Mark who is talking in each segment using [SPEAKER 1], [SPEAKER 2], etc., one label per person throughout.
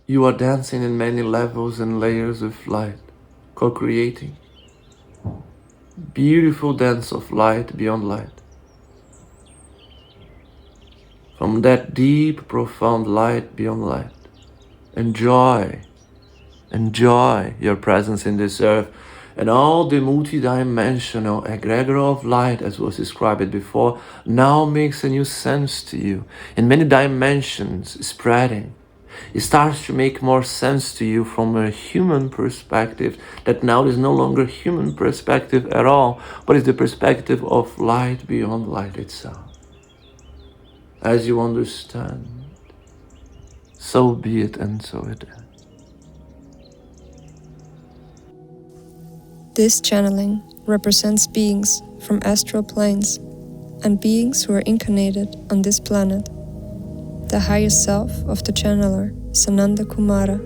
[SPEAKER 1] You are dancing in many levels and layers with light, co-creating. Beautiful dance of light beyond light. From that deep, profound light beyond light. Enjoy your presence in this earth and all the multidimensional egregor of light, as was described before, now makes a new sense to you in many dimensions, spreading. It starts to make more sense to you from a human perspective that now is no longer human perspective at all, but is the perspective of light beyond light itself. As you understand, so be it and so it is.
[SPEAKER 2] This channeling represents beings from astral planes and beings who are incarnated on this planet. The higher self of the channeler, Sananda Kumara,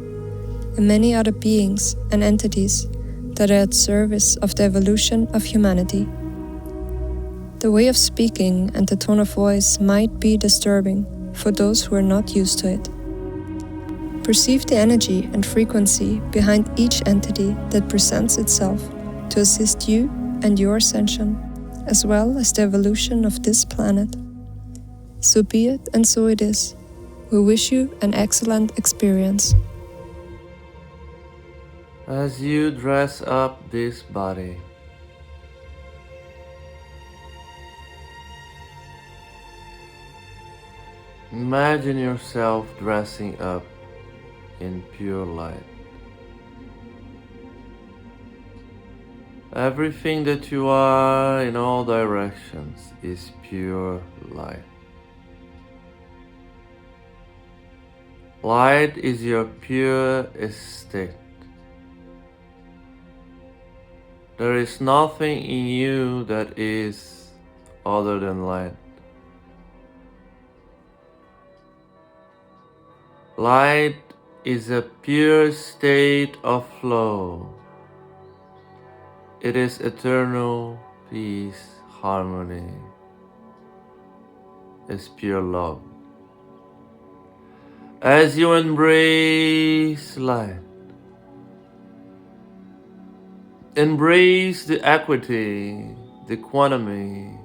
[SPEAKER 2] and many other beings and entities that are at service of the evolution of humanity. The way of speaking and the tone of voice might be disturbing for those who are not used to it. Perceive the energy and frequency behind each entity that presents itself to assist you and your ascension, as well as the evolution of this planet. So be it and so it is. We wish you an excellent experience.
[SPEAKER 1] As you dress up this body, imagine yourself dressing up in pure light. Everything that you are in all directions is pure light. Light is your pure estate. There is nothing in you that is other than light. Light is a pure state of flow. It is eternal peace, harmony. It's pure love. As you embrace light, embrace the equity, the equanimity,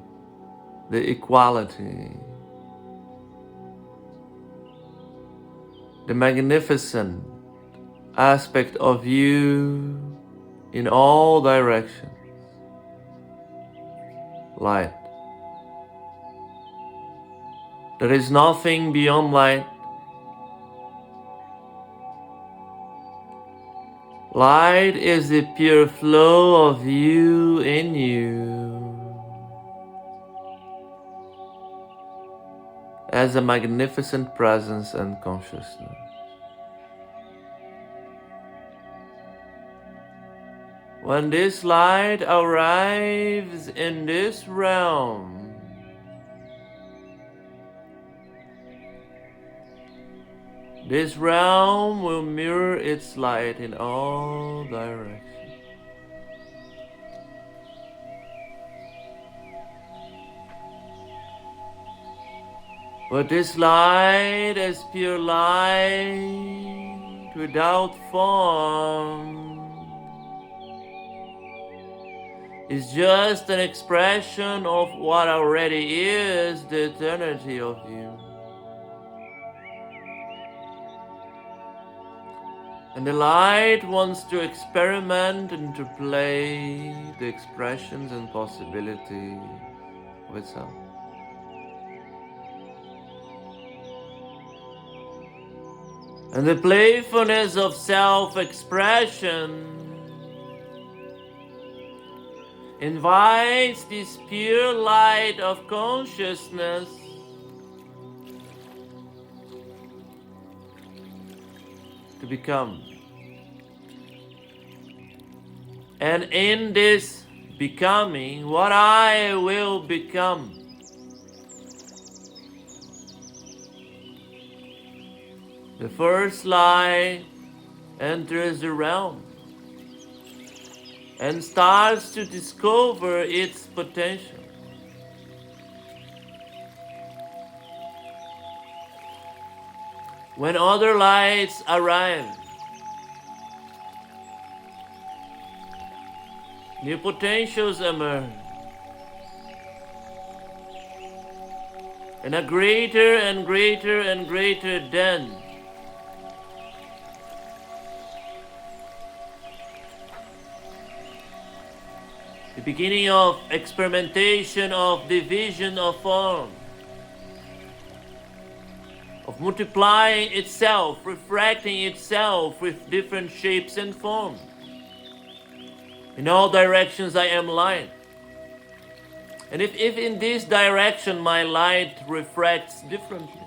[SPEAKER 1] the equality, the magnificent aspect of you in all directions. Light. There is nothing beyond light. Light is the pure flow of you in you as a magnificent presence and consciousness. When this light arrives in this realm, this realm will mirror its light in all directions. But this light is pure light without form. Is just an expression of what already is the eternity of you. And the light wants to experiment and to play the expressions and possibilities of itself. And the playfulness of self-expression invites this pure light of consciousness to become. And in this becoming, what I will become, the first light enters the realm and starts to discover its potential. when other lights arrive, new potentials emerge, and a greater and greater and greater dance the beginning of experimentation of division of form, of multiplying itself, refracting itself with different shapes and forms. In all directions I am light. And if in this direction my light refracts differently,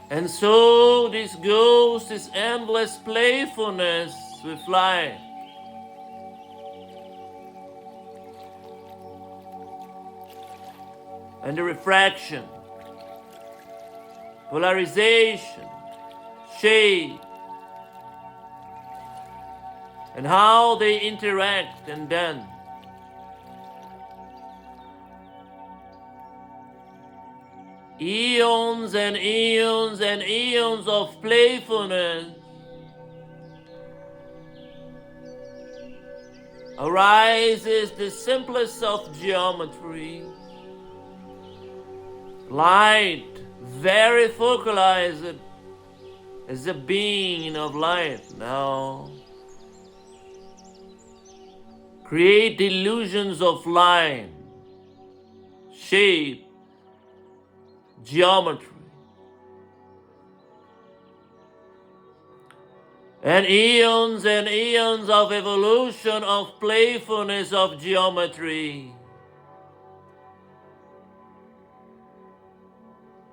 [SPEAKER 1] and so this goes, this endless playfulness with light. And the refraction, polarization, shade, and how they interact, and then eons and eons and eons of playfulness arises the simplest of geometry. Light, very focalized as a being of light now. Create illusions of line, shape, geometry. And eons of evolution of playfulness of geometry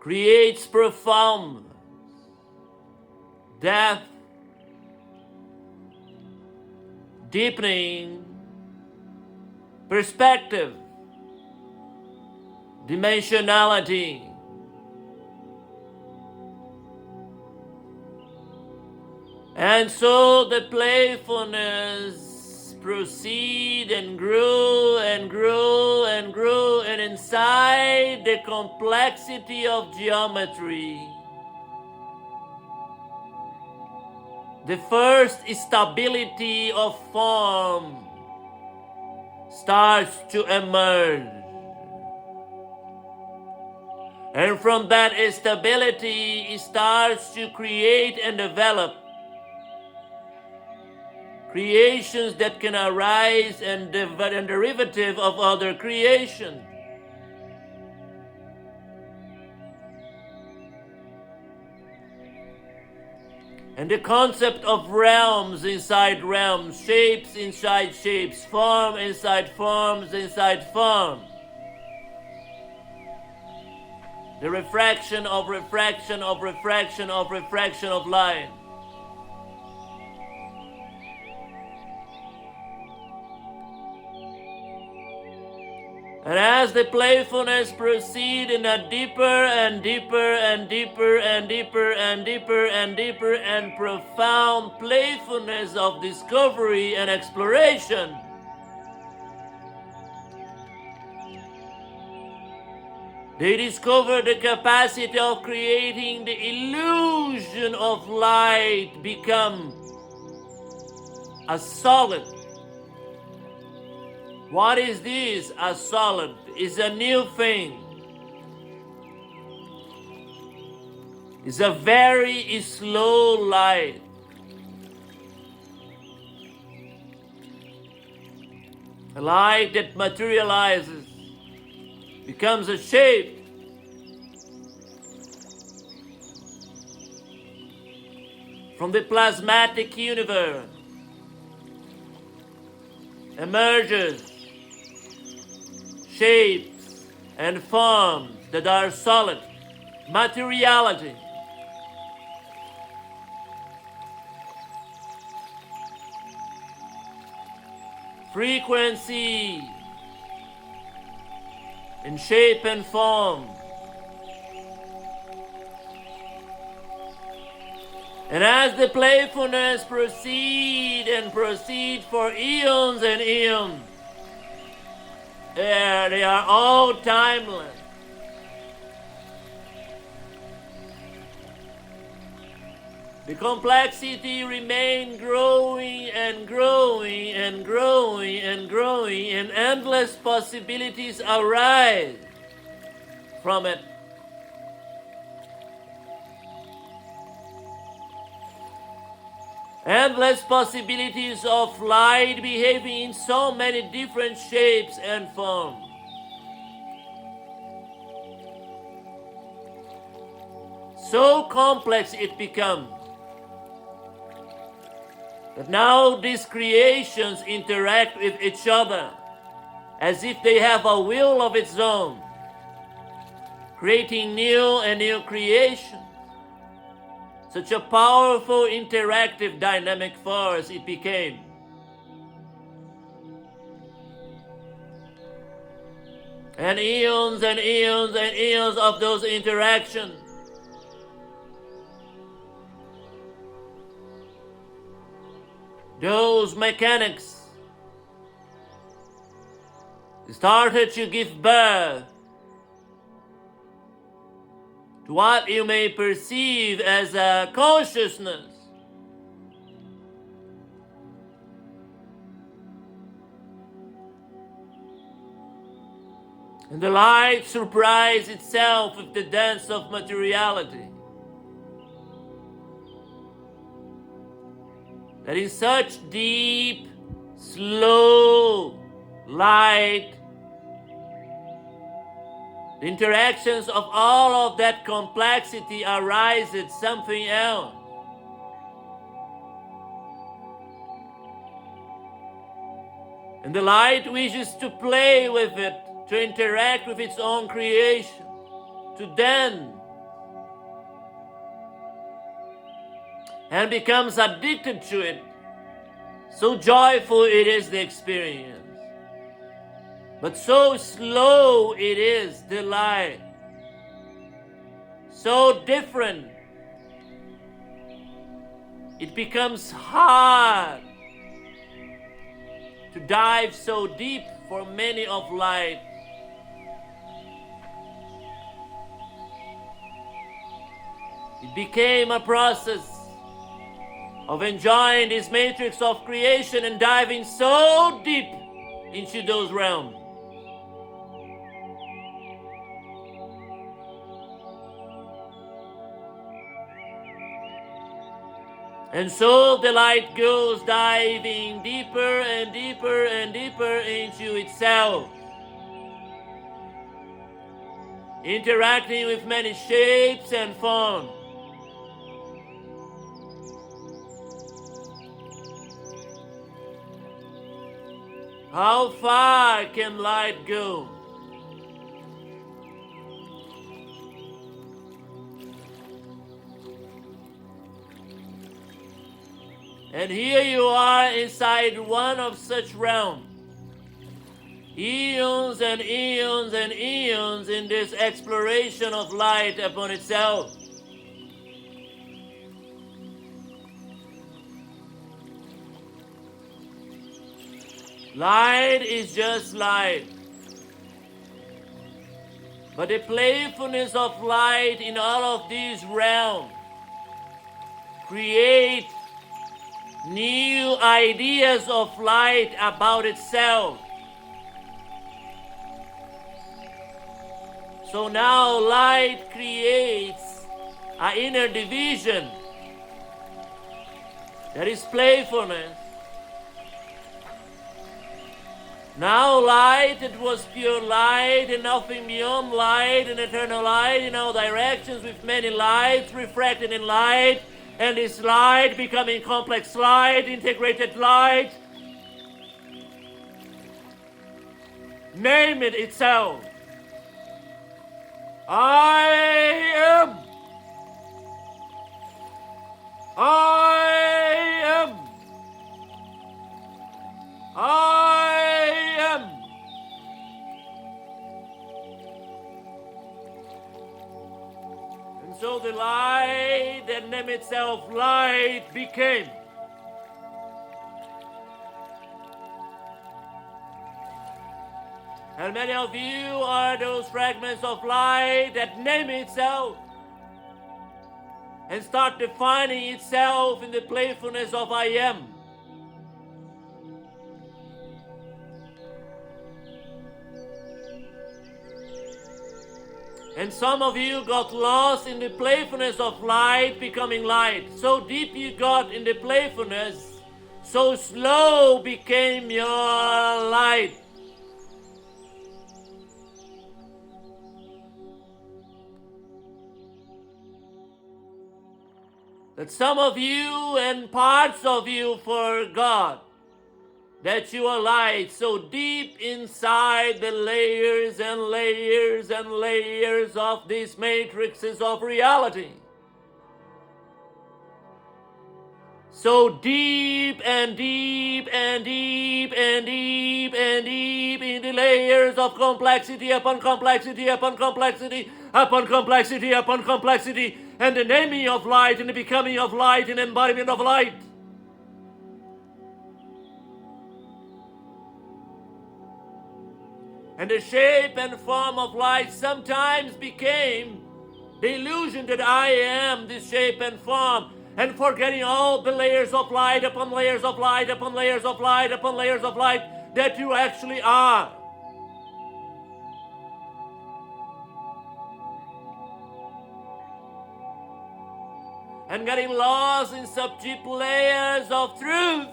[SPEAKER 1] creates profound depth, deepening, perspective, dimensionality. And so the playfulness proceed and grew and grew and grew, and inside the complexity of geometry, the first stability of form starts to emerge. And from that stability, it starts to create and develop creations that can arise and derivative of other creation. And the concept of realms inside realms, shapes inside shapes, form inside forms inside form. The refraction of refraction of refraction of refraction of light. And as the playfulness proceeds in a deeper and deeper and deeper and deeper and deeper and deeper and profound playfulness of discovery and exploration, they discover the capacity of creating the illusion of light become a solid. What is this? A solid is a new thing. It's a very slow light. A light that materializes, becomes a shape. From the plasmatic universe emerges shapes and forms that are solid, materiality. Frequency in shape and form. And as the playfulness proceed and proceed for eons and eons, they are all timeless. The complexity remained growing and growing and growing and growing, and endless possibilities arise from it. Endless possibilities of light behaving in so many different shapes and forms. So complex it becomes that now these creations interact with each other as if they have a will of its own, creating new and new creations. Such a powerful, interactive, dynamic force it became. And eons and eons and eons of those interactions. Those mechanics started to give birth to what you may perceive as a consciousness. And the light surprised itself with the dance of materiality. That in such deep, slow light, the interactions of all of that complexity arises something else. And the light wishes to play with it, to interact with its own creation, to dance, and becomes addicted to it. So joyful it is the experience, but so slow it is the light, so different. It becomes hard to dive so deep for many of light. It became a process of enjoying this matrix of creation and diving so deep into those realms. And so the light goes diving deeper and deeper and deeper into itself, interacting with many shapes and forms. How far can light go? And here you are inside one of such realms. Eons and eons and eons in this exploration of light upon itself. Light is just light. But the playfulness of light in all of these realms create new ideas of light about itself. So now light creates an inner division that is playfulness. Now light, it was pure light and nothing beyond light and eternal light in all directions with many lights refracted in light, and this light becoming complex light, integrated light. Name it itself. I am. I am. I am. And so the light that named itself light became. And many of you are those fragments of light that name itself. and start defining itself in the playfulness of I am. And some of you got lost in the playfulness of light becoming light. So deep you got in the playfulness, so slow became your light. That some of you and parts of you forgot that you are light so deep inside the layers and layers and layers of these matrices of reality. So deep and deep and deep and deep and deep in the layers of complexity upon complexity upon complexity upon complexity upon complexity, and the naming of light and the becoming of light and embodiment of light. And the shape and form of light sometimes became the illusion that I am this shape and form, and forgetting all the layers of light upon layers of light upon layers of light upon layers of light that you actually are. And getting lost in sub-deep layers of truth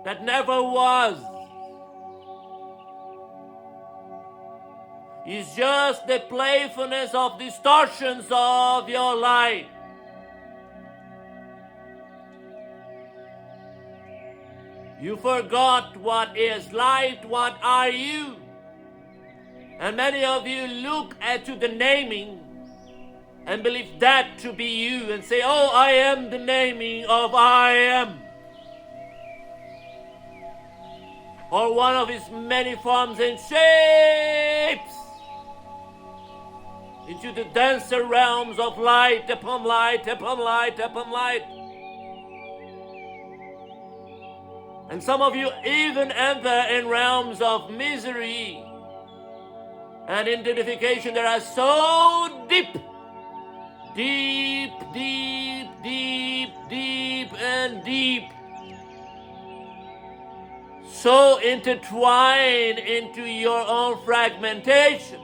[SPEAKER 1] that never was. It's just the playfulness of distortions of your light. You forgot what is light, what are you? And many of you look to the naming and believe that to be you and say, oh, I am the naming of I am. Or one of its many forms and shapes into the denser realms of light upon light upon light upon light. And some of you even enter in realms of misery and identification that are so deep, deep, deep, deep, deep, and deep, so intertwined into your own fragmentation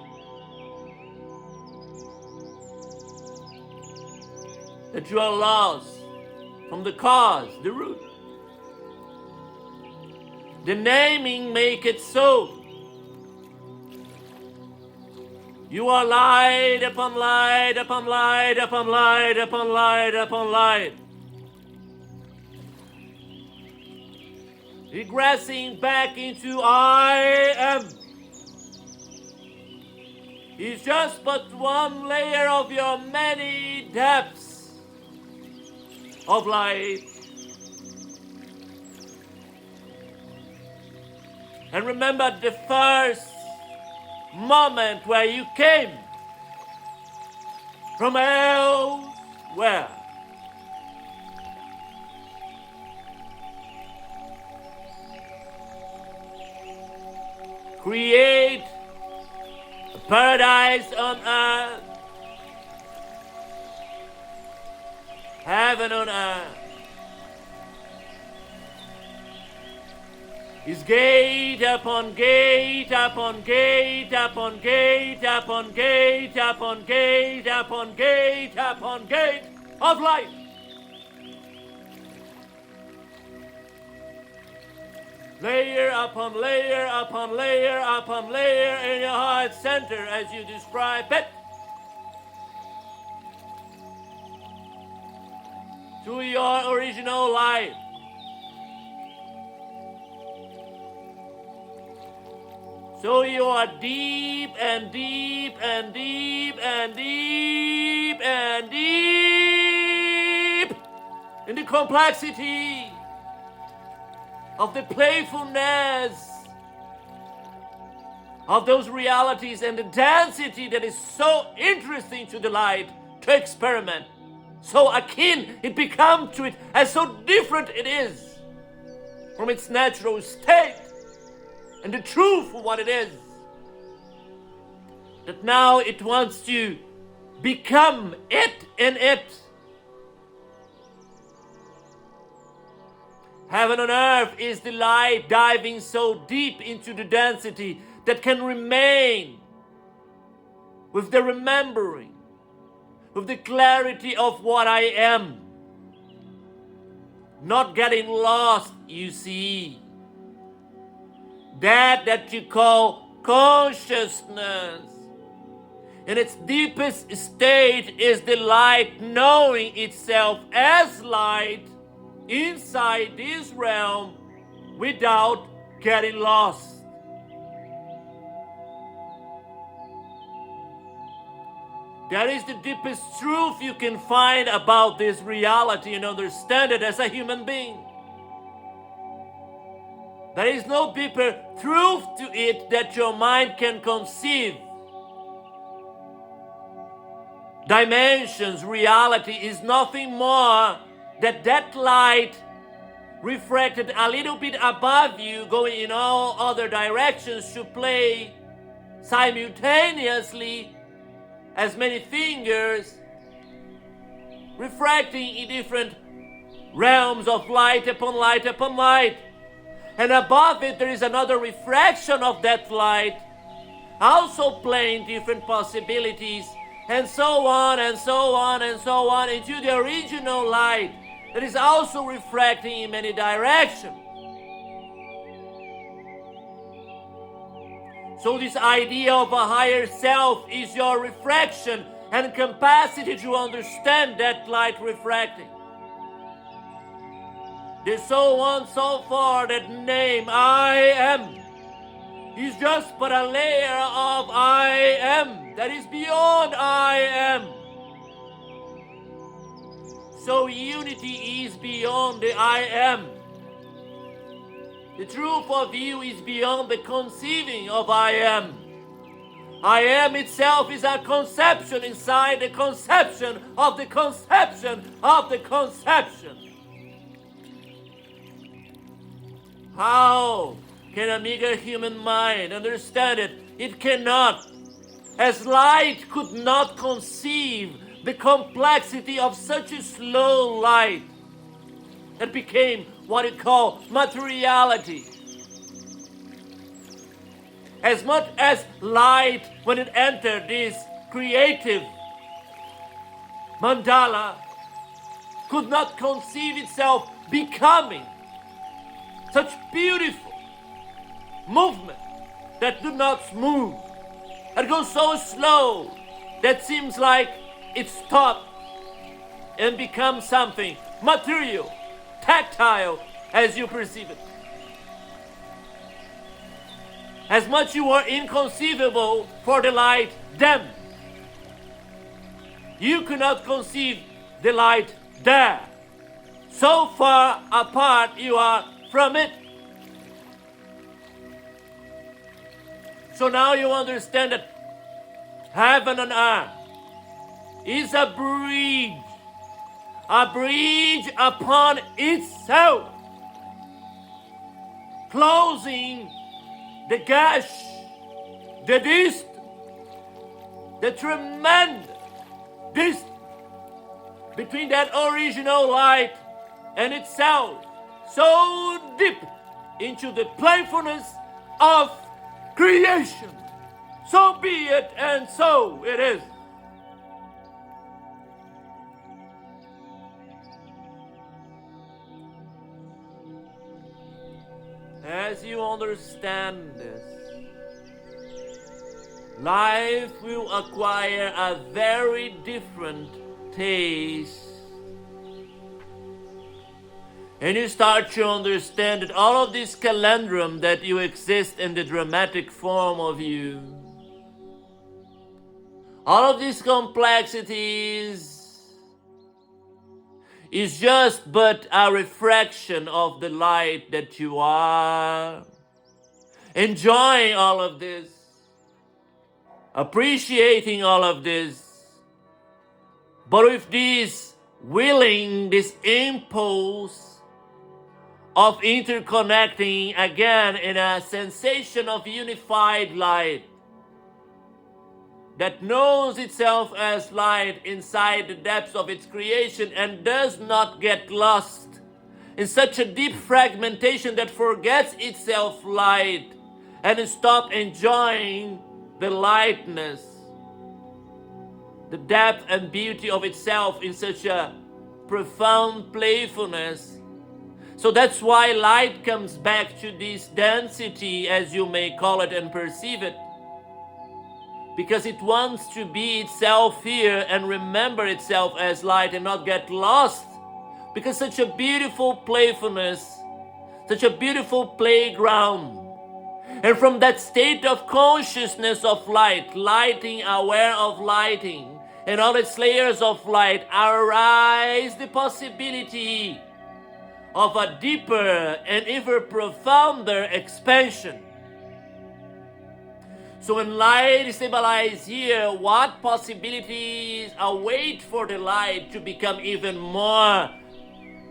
[SPEAKER 1] that you are lost from the cause, the root. The naming make it so. You are light upon light upon light upon light upon light upon light. Regressing back into I am. Is just but one layer of your many depths of light. And remember the first moment where you came from elsewhere. Create a paradise on earth, heaven on earth. Is gate upon gate upon gate upon gate upon gate upon gate upon gate upon gate of life. Layer upon layer upon layer upon layer in your heart center as you describe it. To your original life. So you are deep and deep and deep and deep and deep in the complexity of the playfulness of those realities and the density that is so interesting to the light to experiment. So akin it becomes to it, as so different it is from its natural state. And the truth of what it is, that now it wants to Become it in it. Heaven on earth is the light diving so deep into the density that can remain with the remembering, with the clarity of what I am. Not getting lost, you see. That you call consciousness. In its deepest state is the light knowing itself as light inside this realm without getting lost. That is the deepest truth you can find about this reality and understand it as a human being. There is no deeper truth to it that your mind can conceive. Dimensions, reality is nothing more than that light refracted a little bit above you, going in all other directions to play simultaneously as many fingers, refracting in different realms of light upon light upon light. And above it there is another refraction of that light, also playing different possibilities, and so on and so on and so on into the original light that is also refracting in many directions. So this idea of a higher self is your refraction and capacity to understand that light refracting. The so on, so far, that name I am is just but a layer of I am that is beyond I am. So unity is beyond the I am. The truth of you is beyond the conceiving of I am. I am itself is a conception inside the conception of the conception of the conception. How can a meager human mind understand it? It cannot. As light could not conceive the complexity of such a slow light that became what it called materiality. As much as light, when it entered this creative mandala, could not conceive itself becoming such beautiful movement that do not move, that goes so slow that seems like it stopped and becomes something material, tactile as you perceive it. As much you are inconceivable for the light then, you cannot conceive the light there. So far apart you are from it. So now you understand that heaven and earth is a bridge upon itself, closing the gash, the distance, the tremendous distance between that original light and itself, so deep into the playfulness of creation. So be it, and so it is. As you understand this, life will acquire a very different taste. And you start to understand that all of this calendrum that you exist in the dramatic form of you, all of these complexities is just but a refraction of the light that you are. Enjoying all of this, appreciating all of this, but with this willing, this impulse of interconnecting again in a sensation of unified light. that knows itself as light inside the depths of its creation and does not get lost in such a deep fragmentation that forgets itself light and stop enjoying the lightness, the depth and beauty of itself in such a profound playfulness. So that's why light comes back to this density, as you may call it and perceive it, because it wants to be itself here and remember itself as light and not get lost, because such a beautiful playfulness, such a beautiful playground. And from that state of consciousness of light, lighting, aware of lighting, and all its layers of light, arise the possibility of a deeper and ever profounder expansion. So when light is stabilized here, what possibilities await for the light to become even more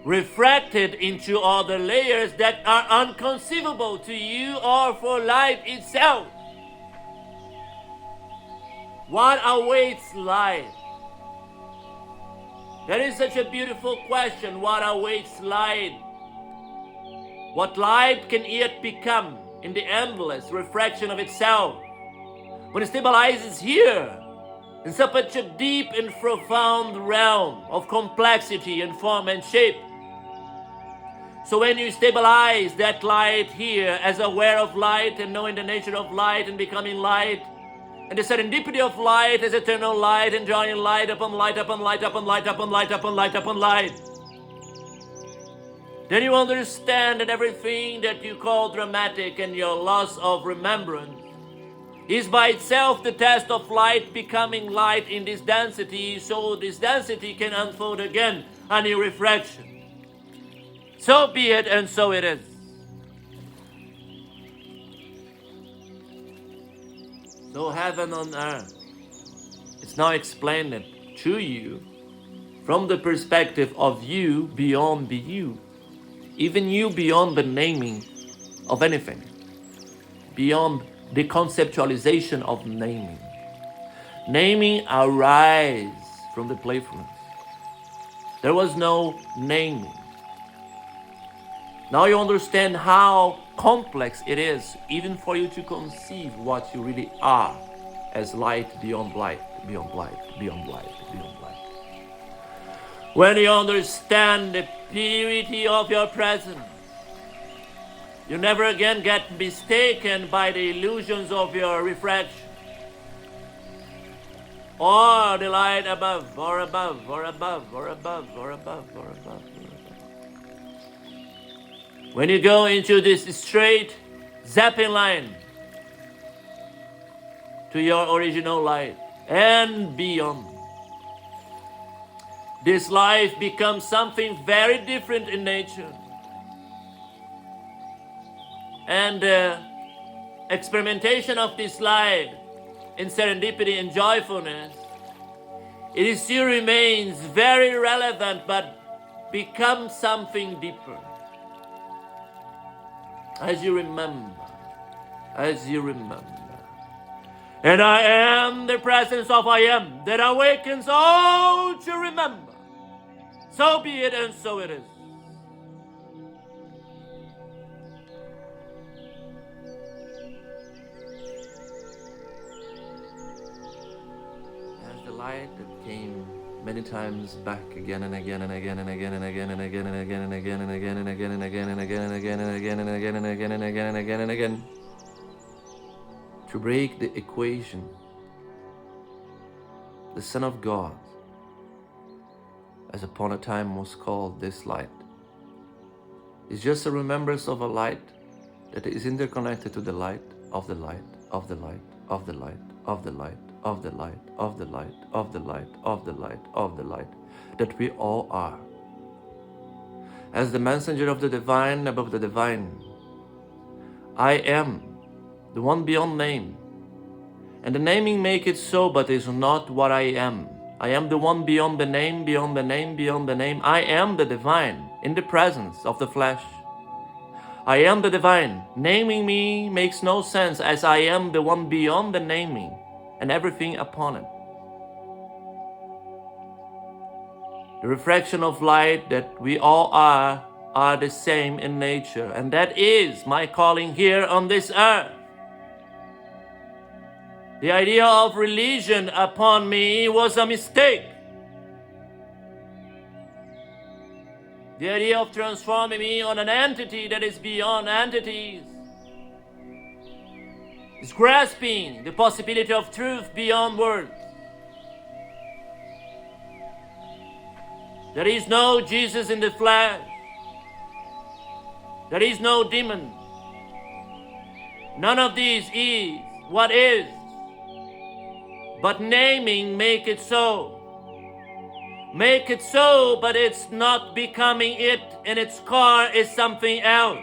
[SPEAKER 1] refracted into other layers that are unconceivable to you or for light itself? What awaits light? That is such a beautiful question. What awaits light? What light can yet become in the endless refraction of itself when it stabilizes here in such a deep and profound realm of complexity and form and shape? So when you stabilize that light here as aware of light and knowing the nature of light and becoming light, and the serendipity of light as eternal light, enjoying light upon light upon light upon light upon light upon light upon light, then you understand that everything that you call dramatic and your loss of remembrance is by itself the test of light becoming light in this density, so this density can unfold again, a new refraction. So be it, and so it is. So heaven on earth, it's now explained to you from the perspective of you beyond the you, even you beyond the naming of anything, beyond the conceptualization of naming. Naming arises from the playfulness. There was no naming. Now you understand how complex it is even for you to conceive what you really are as light beyond light, beyond light, beyond light, beyond light. When you understand the purity of your presence, you never again get mistaken by the illusions of your refraction, or the light above, or above, or above, or above, or above, or above. When you go into this straight zapping line to your original light and beyond, this life becomes something very different in nature. And the experimentation of this light in serendipity and joyfulness, it still remains very relevant, but becomes something deeper. As you remember, as you remember. And I am the presence of I am that awakens all to remember. So be it, and so it is. As the light that came many times back again and again and again and again and again and again and again and again and again and again and again and again and again and again and again and again and again and again and again, to break the equation. The Son of God, as upon a time was called this light, is just a remembrance of a light that is interconnected to the light of the light of the light of the light of the light of the light of the light of the light of the light of the light that we all are. As the messenger of the divine above the divine, I am the one beyond name. And the naming make it so, but is not what I am. I am the one beyond the name, beyond the name, beyond the name. I am the divine in the presence of the flesh. I am the divine. Naming me makes no sense, as I am the one beyond the naming. and everything upon it. The refraction of light that we all are the same in nature, and that is my calling here on this earth. The idea of religion upon me was a mistake. The idea of transforming me on an entity that is beyond entities is grasping the possibility of truth beyond words. There is no Jesus in the flesh. There is no demon. None of these is what is. But naming make it so. Make it so, but it's not becoming it, and its core is something else.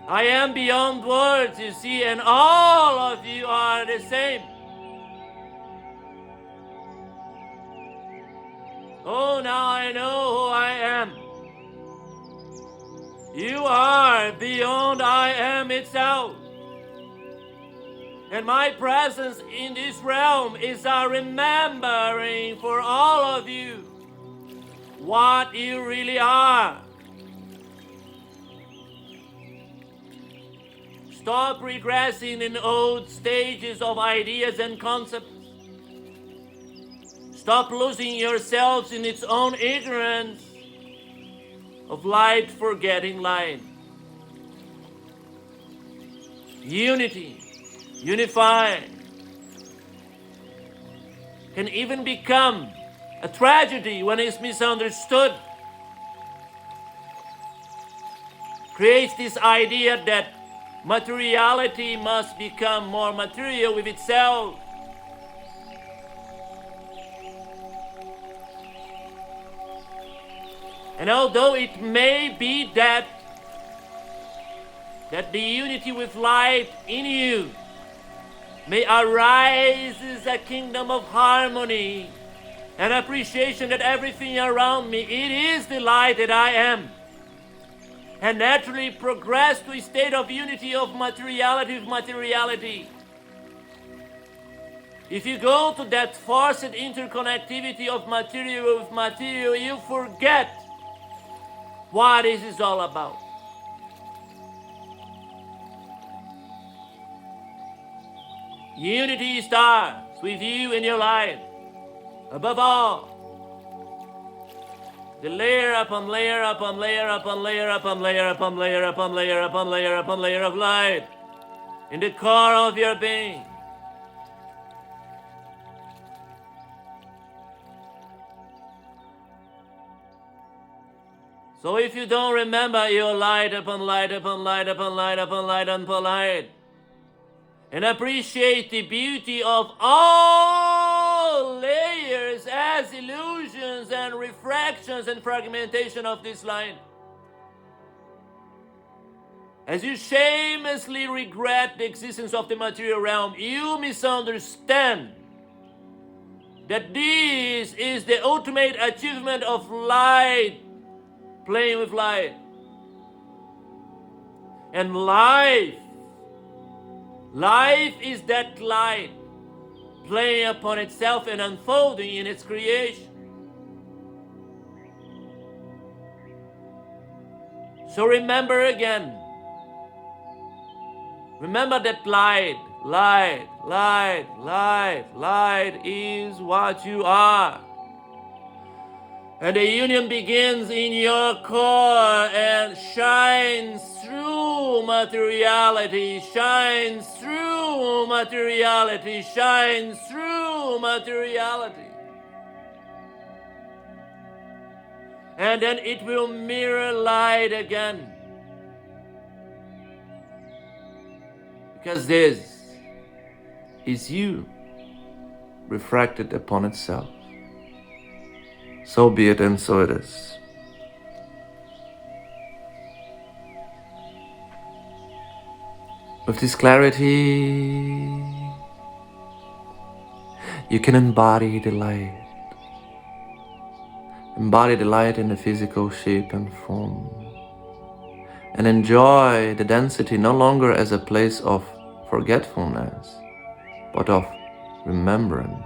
[SPEAKER 1] I am beyond words, you see, and all of you are the same. Oh, now I know who I am. You are beyond I am itself. And my presence in this realm is a remembering for all of you what you really are. Stop regressing in old stages of ideas and concepts. Stop losing yourselves in its own ignorance of light forgetting light. Unity, unify, can even become a tragedy when it's misunderstood. Creates this idea that materiality must become more material with itself. And although it may be that the unity with light in you may arise as a kingdom of harmony and appreciation that everything around me, it is the light that I am, and naturally progress to a state of unity of materiality with materiality. If you go to that forced interconnectivity of material with material, you forget what this is all about. Unity starts with you and your light. Above all, the layer upon layer upon layer upon layer upon layer upon layer upon layer upon layer upon layer of light in the core of your being. So if you don't remember your light upon light upon light upon light upon light upon light, and appreciate the beauty of all layers as illusions and refractions and fragmentation of this light, as you shamelessly regret the existence of the material realm, you misunderstand that this is the ultimate achievement of light, playing with light. And life is that light playing upon itself and unfolding in its creation. So remember again. Remember that light is what you are. And the union begins in your core and shines through materiality, shines through materiality, shines through materiality. And then it will mirror light again. Because this is you refracted upon itself. So be it, and so it is. With this clarity, you can embody the light. Embody the light in the physical shape and form. And enjoy the density no longer as a place of forgetfulness, but of remembrance.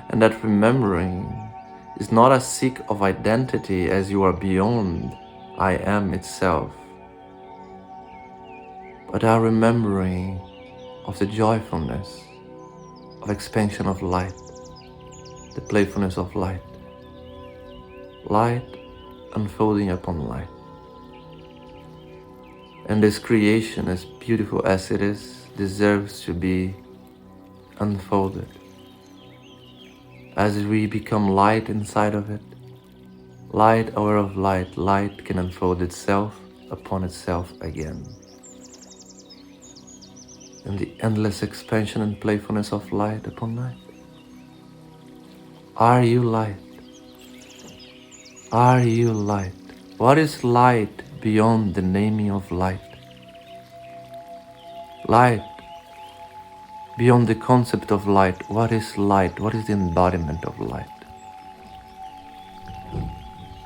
[SPEAKER 1] And that remembering is not a seek of identity as you are beyond I am itself, but a remembering of the joyfulness of expansion of light, the playfulness of light, light unfolding upon light. And this creation, as beautiful as it is, deserves to be unfolded. As we become light inside of it, light aware of light, light can unfold itself upon itself again. And the endless expansion and playfulness of light upon light. Are you light? Are you light? What is light beyond the naming of light? Light beyond the concept of light. What is light? What is the embodiment of light?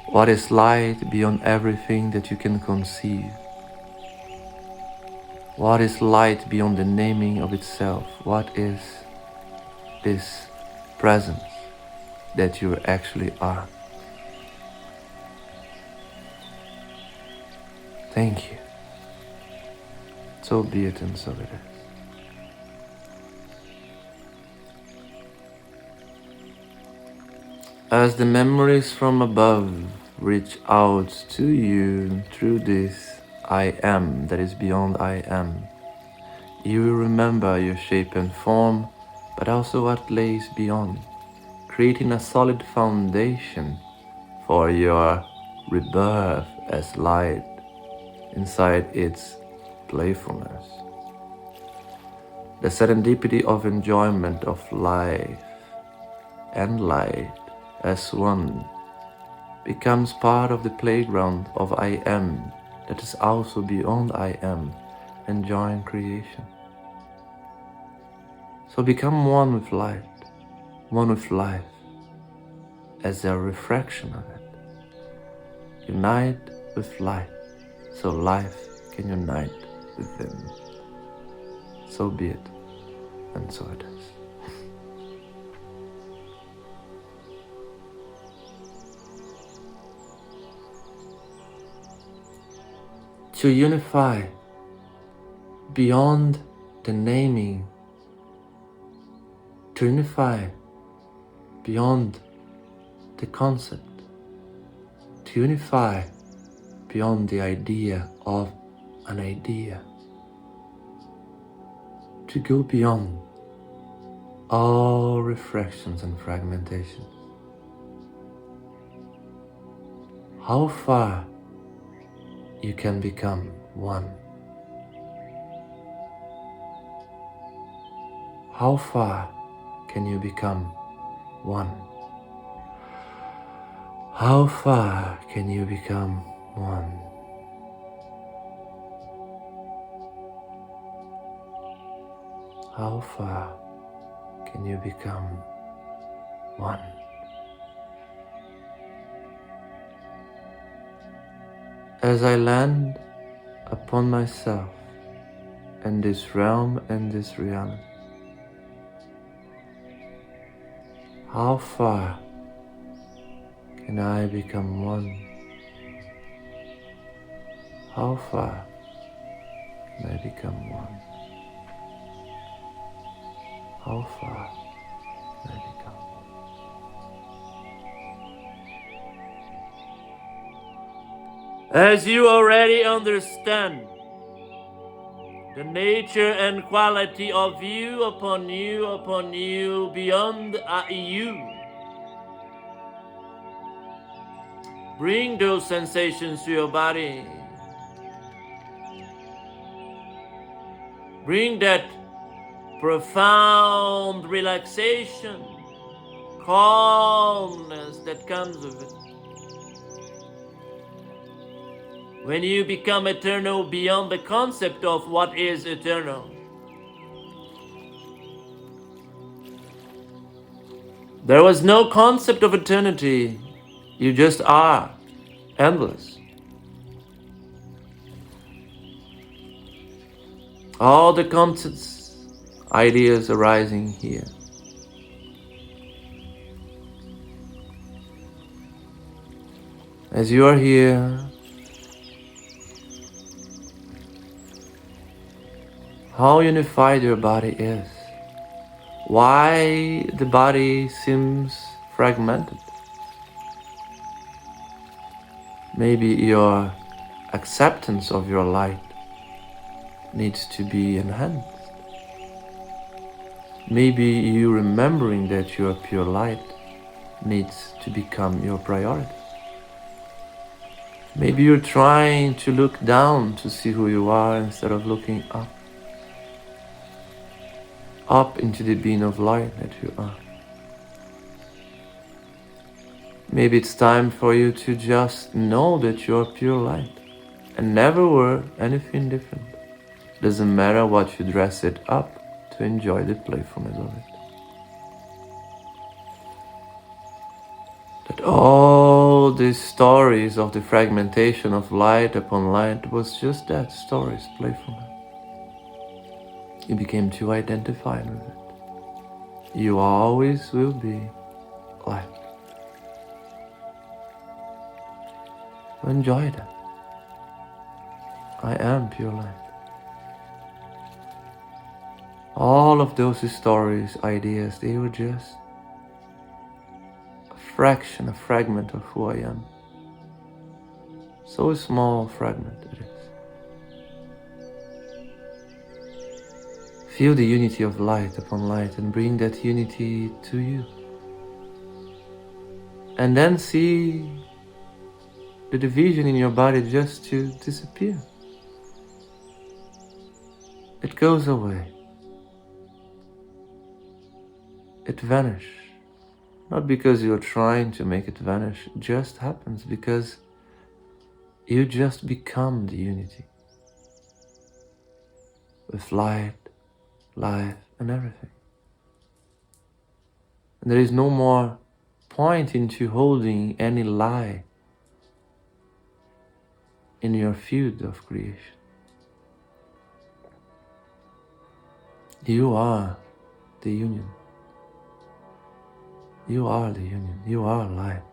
[SPEAKER 1] What is light beyond everything that you can conceive? What is light beyond the naming of itself? What is this presence that you actually are? Thank you. So be it and so it is. As the memories from above reach out to you through this I am that is beyond I am, you will remember your shape and form, but also what lays beyond, creating a solid foundation for your rebirth as light inside its playfulness. The serendipity of enjoyment of life and light as one becomes part of the playground of I am that is also beyond I am, enjoying creation. So become one with light, one with life, as a refraction of it. Unite with light, so life can unite with them. So be it, and so it is. To unify beyond the naming, to unify beyond the concept, to unify beyond the idea of an idea, to go beyond all refractions and fragmentations. How far you can become one. How far can you become one? How far can you become one? How far can you become one? As I land upon myself and this realm and this reality, how far can I become one? How far can I become one? How far can I become one? As you already understand the nature and quality of you upon you, beyond you, bring those sensations to your body. Bring that profound relaxation, calmness that comes with it. When you become eternal beyond the concept of what is eternal. There was no concept of eternity. You just are endless. all the concepts, ideas arising here. As you are here, how unified your body is, why the body seems fragmented. Maybe your acceptance of your light needs to be enhanced. Maybe you remembering that you are pure light needs to become your priority. Maybe you're trying to look down to see who you are instead of looking up into the being of light that you are. Maybe it's time for you to just know that you're pure light and never were anything different. Doesn't matter what you dress it up to enjoy the playfulness of it. That all these stories of the fragmentation of light upon light was just that, stories, playfulness. You became too identified with it. You always will be light. Enjoy that. I am pure light. All of those stories, ideas, they were just a fraction, a fragment of who I am. So small fragment it is. Feel the unity of light upon light and bring that unity to you. And then see the division in your body just to disappear. It goes away. It vanishes. Not because you're trying to make it vanish, it just happens because you just become the unity. With light, life, and everything. And there is no more point into holding any lie in your field of creation. You are the union. You are the union. You are light,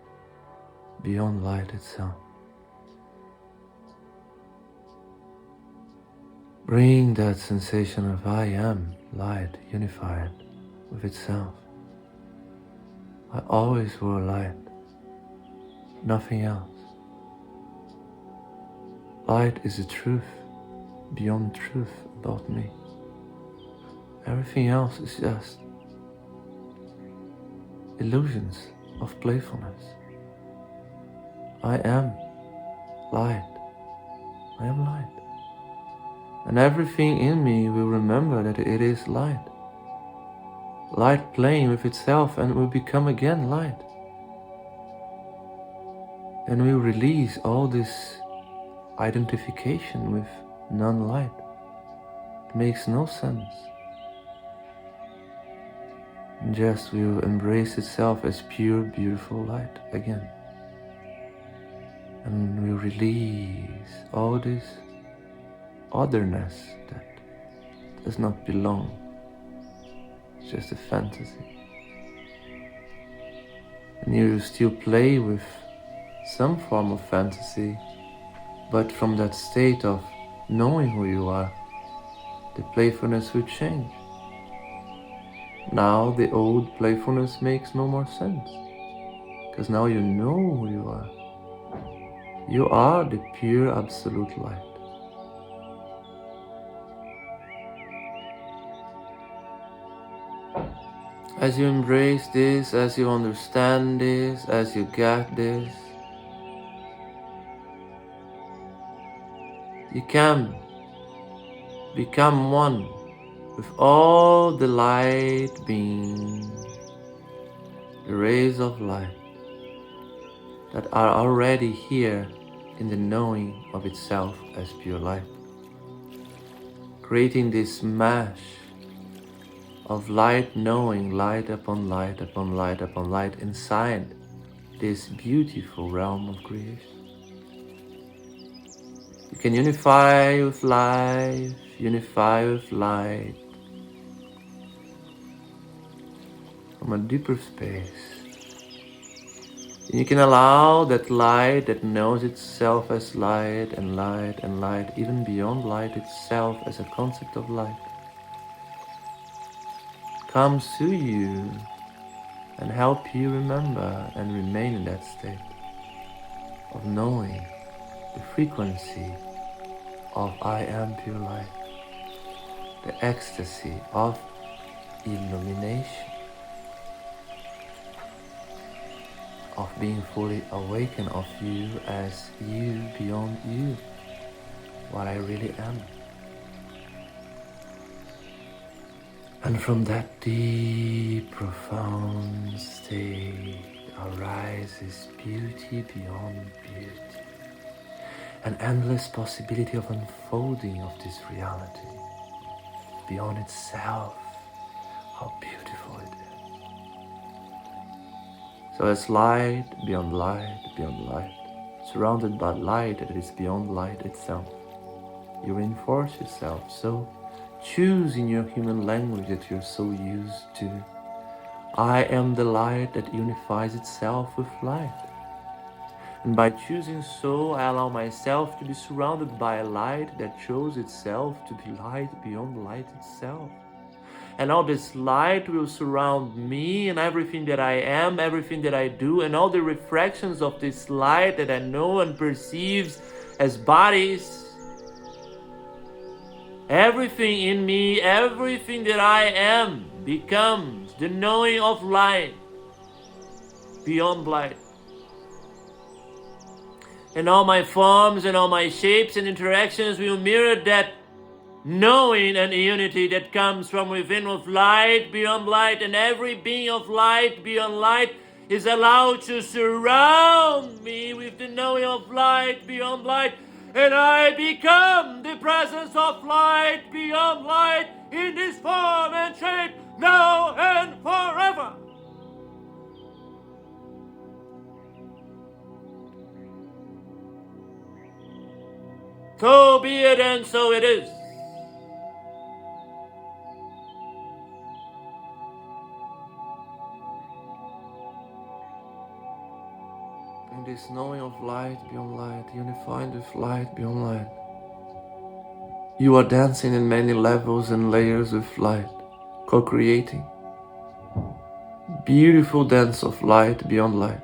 [SPEAKER 1] beyond light itself. Bring that sensation of I am light, unified with itself. I always were light, nothing else. Light is the truth, beyond truth about me. Everything else is just illusions of playfulness. I am light. I am light. And everything in me will remember that it is light. Light playing with itself and will become again light. And will release all this identification with non-light. It makes no sense. Just will embrace itself as pure, beautiful light again. And will release all this otherness that does not belong. It's just a fantasy. And you still play with some form of fantasy, but from that state of knowing who you are, the playfulness will change. Now the old playfulness makes no more sense, because now you know who you are. You are the pure absolute light. As you embrace this, as you understand this, as you get this, you can become one with all the light beings, the rays of light that are already here in the knowing of itself as pure light, creating this mesh of light knowing, light upon light upon light upon light inside this beautiful realm of creation. You can unify with life, unify with light from a deeper space. You can allow that light that knows itself as light and light and light, even beyond light itself as a concept of light, comes to you and help you remember and remain in that state of knowing the frequency of I am pure light, the ecstasy of illumination, of being fully awakened of you as you beyond you, what I really am. And from that deep, profound state arises beauty beyond beauty, an endless possibility of unfolding of this reality beyond itself. How beautiful it is. So as light beyond light beyond light, surrounded by light that is beyond light itself, you reinforce yourself. So choose in your human language that you're so used to. I am the light that unifies itself with light. And by choosing so, I allow myself to be surrounded by a light that shows itself to be light beyond light itself. And all this light will surround me and everything that I am, everything that I do, and all the reflections of this light that I know and perceive as bodies. Everything in me, everything that I am becomes the knowing of light beyond light. And all my forms and all my shapes and interactions will mirror that knowing and unity that comes from within with light beyond light, and every being of light beyond light is allowed to surround me with the knowing of light beyond light, and I become the presence of light beyond light in this form and shape now and forever. So be it and so it is. In this knowing of light beyond light, unified with light beyond light, you are dancing in many levels and layers with light, co-creating. Beautiful dance of light beyond light.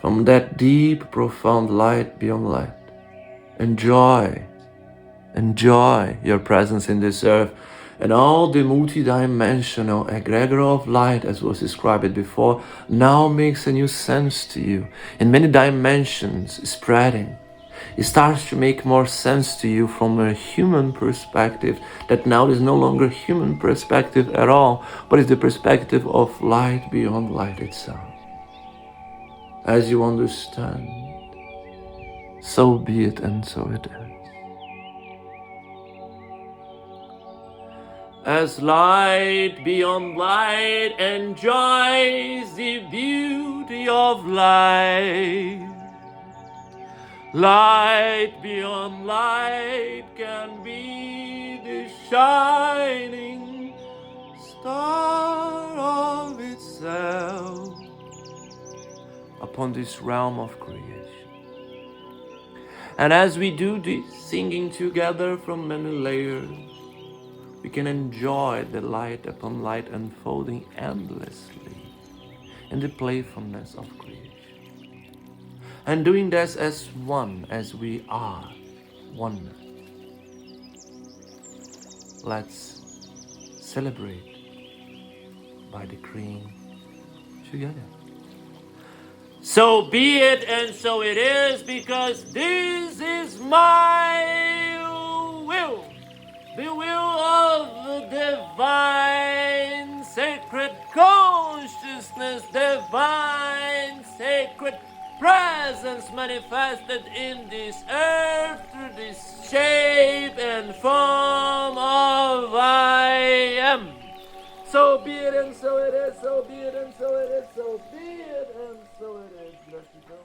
[SPEAKER 1] From that deep, profound light beyond light, enjoy your presence in this earth, and all the multidimensional egregor of light, as was described before, now makes a new sense to you, in many dimensions spreading. It starts to make more sense to you from a human perspective, that now is no longer human perspective at all, but is the perspective of light beyond light itself. As you understand, so be it and so it is. As light beyond light enjoys the beauty of light, light beyond light can be the shining star of itself upon this realm of creation. And as we do this, singing together from many layers, we can enjoy the light upon light unfolding endlessly in the playfulness of creation. And doing this as one, as we are oneness. Let's celebrate by decreeing together. So be it and so it is, because this is my will. The will of the divine sacred consciousness, divine sacred presence manifested in this earth through this shape and form of I am. So be it and so it is, so be it and so it is, so be it and so it is. Let it go.